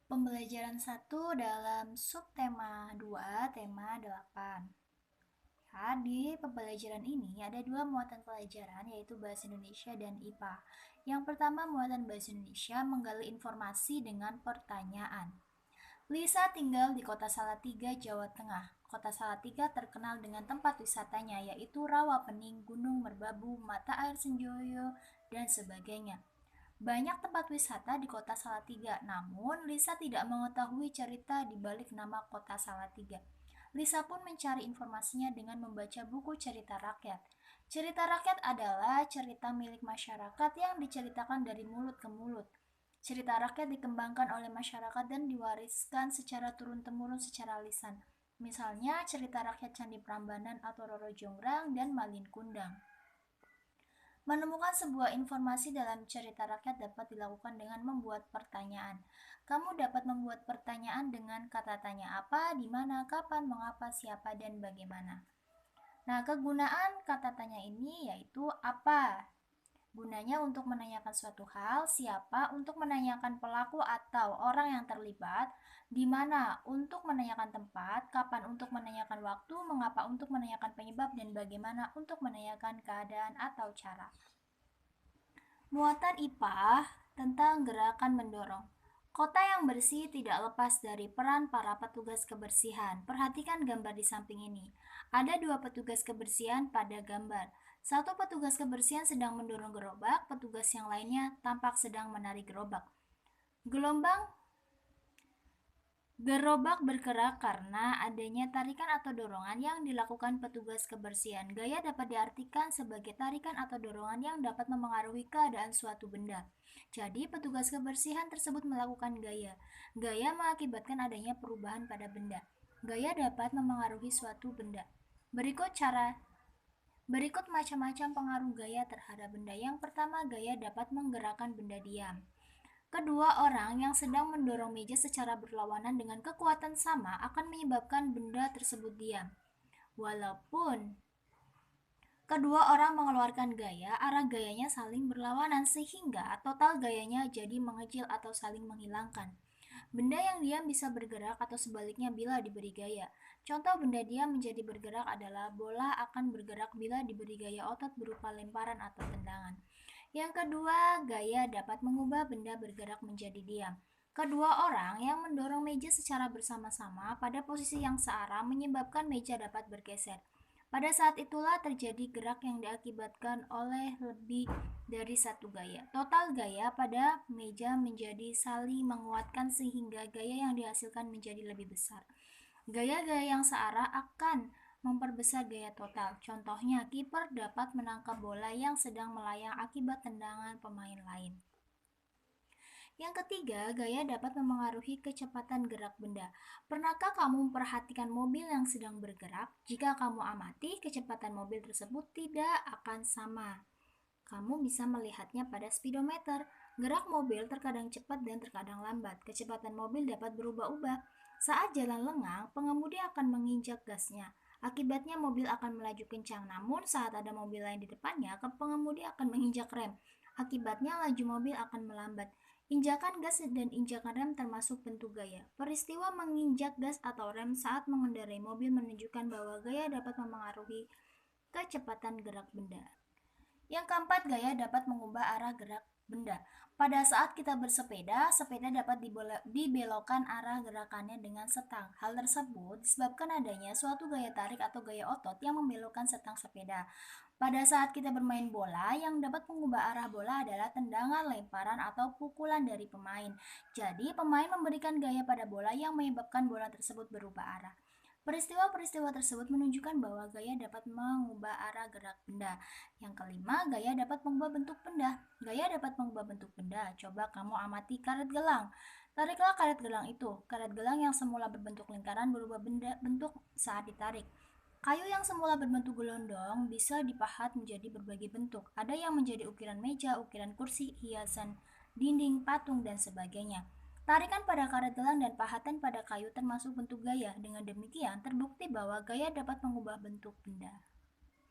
Pembelajaran 1 dalam subtema 2, tema 8. Ya, di pembelajaran ini ada dua muatan pelajaran, yaitu Bahasa Indonesia dan IPA. Yang pertama, muatan Bahasa Indonesia menggali informasi dengan pertanyaan. Lisa tinggal di Kota Salatiga, Jawa Tengah. Kota Salatiga terkenal dengan tempat wisatanya, yaitu Rawapening, Gunung Merbabu, Mata Air Senjoyo, dan sebagainya. Banyak tempat wisata di Kota Salatiga, namun Lisa tidak mengetahui cerita di balik nama Kota Salatiga. Lisa pun mencari informasinya dengan membaca buku cerita rakyat. Cerita rakyat adalah cerita milik masyarakat yang diceritakan dari mulut ke mulut. Cerita rakyat dikembangkan oleh masyarakat dan diwariskan secara turun-temurun secara lisan. Misalnya cerita rakyat Candi Prambanan atau Roro Jonggrang dan Malin Kundang. Menemukan sebuah informasi dalam cerita rakyat dapat dilakukan dengan membuat pertanyaan. Kamu dapat membuat pertanyaan dengan kata tanya apa, di mana, kapan, mengapa, siapa, dan bagaimana. Nah, kegunaan kata tanya ini yaitu apa? Gunanya untuk menanyakan suatu hal, siapa untuk menanyakan pelaku atau orang yang terlibat, di mana untuk menanyakan tempat, kapan untuk menanyakan waktu, mengapa untuk menanyakan penyebab, dan bagaimana untuk menanyakan keadaan atau cara. Muatan IPA tentang gerakan mendorong. Kota yang bersih tidak lepas dari peran para petugas kebersihan. Perhatikan gambar di samping ini. Ada dua petugas kebersihan pada gambar. Satu petugas kebersihan sedang mendorong gerobak, petugas yang lainnya tampak sedang menarik gerobak. Gerobak bergerak karena adanya tarikan atau dorongan yang dilakukan petugas kebersihan. Gaya dapat diartikan sebagai tarikan atau dorongan yang dapat memengaruhi keadaan suatu benda. Jadi, petugas kebersihan tersebut melakukan gaya. Gaya mengakibatkan adanya perubahan pada benda. Gaya dapat memengaruhi suatu benda. Berikut macam-macam pengaruh gaya terhadap benda. Yang pertama, gaya dapat menggerakkan benda diam. Kedua orang yang sedang mendorong meja secara berlawanan dengan kekuatan sama akan menyebabkan benda tersebut diam. Walaupun kedua orang mengeluarkan gaya, arah gayanya saling berlawanan sehingga total gayanya jadi mengecil atau saling menghilangkan. Benda yang diam bisa bergerak atau sebaliknya bila diberi gaya. Contoh benda diam menjadi bergerak adalah bola akan bergerak bila diberi gaya otot berupa lemparan atau tendangan. Yang kedua, gaya dapat mengubah benda bergerak menjadi diam. Kedua orang yang mendorong meja secara bersama-sama pada posisi yang searah menyebabkan meja dapat bergeser. Pada saat itulah terjadi gerak yang diakibatkan oleh lebih dari satu gaya. Total gaya pada meja menjadi saling menguatkan sehingga gaya yang dihasilkan menjadi lebih besar. Gaya-gaya yang searah akan memperbesar gaya total. Contohnya, kiper dapat menangkap bola yang sedang melayang akibat tendangan pemain lain. Yang ketiga, gaya dapat memengaruhi kecepatan gerak benda. Pernahkah kamu memperhatikan mobil yang sedang bergerak? Jika kamu amati, kecepatan mobil tersebut tidak akan sama. Kamu bisa melihatnya pada speedometer. Gerak mobil terkadang cepat dan terkadang lambat. Kecepatan mobil dapat berubah-ubah. Saat jalan lengang, pengemudi akan menginjak gasnya. Akibatnya mobil akan melaju kencang, namun saat ada mobil lain di depannya, pengemudi akan menginjak rem. Akibatnya laju mobil akan melambat. Injakan gas dan injakan rem termasuk bentuk gaya. Peristiwa menginjak gas atau rem saat mengendarai mobil menunjukkan bahwa gaya dapat memengaruhi kecepatan gerak benda. Yang keempat, gaya dapat mengubah arah gerak benda. Pada saat kita bersepeda, sepeda dapat dibelokkan arah gerakannya dengan setang. Hal tersebut disebabkan adanya suatu gaya tarik atau gaya otot yang membelokkan setang sepeda. Pada saat kita bermain bola, yang dapat mengubah arah bola adalah tendangan, lemparan, atau pukulan dari pemain. Jadi, pemain memberikan gaya pada bola yang menyebabkan bola tersebut berubah arah. Peristiwa-peristiwa tersebut menunjukkan bahwa gaya dapat mengubah arah gerak benda. Yang kelima, gaya dapat mengubah bentuk benda. Gaya dapat mengubah bentuk benda. Coba kamu amati karet gelang. Tariklah karet gelang itu. Karet gelang yang semula berbentuk lingkaran berubah bentuk saat ditarik. Kayu yang semula berbentuk gelondong bisa dipahat menjadi berbagai bentuk. Ada yang menjadi ukiran meja, ukiran kursi, hiasan dinding, patung, dan sebagainya. Tarikan pada karet gelang dan pahatan pada kayu termasuk bentuk gaya. Dengan demikian, terbukti bahwa gaya dapat mengubah bentuk benda.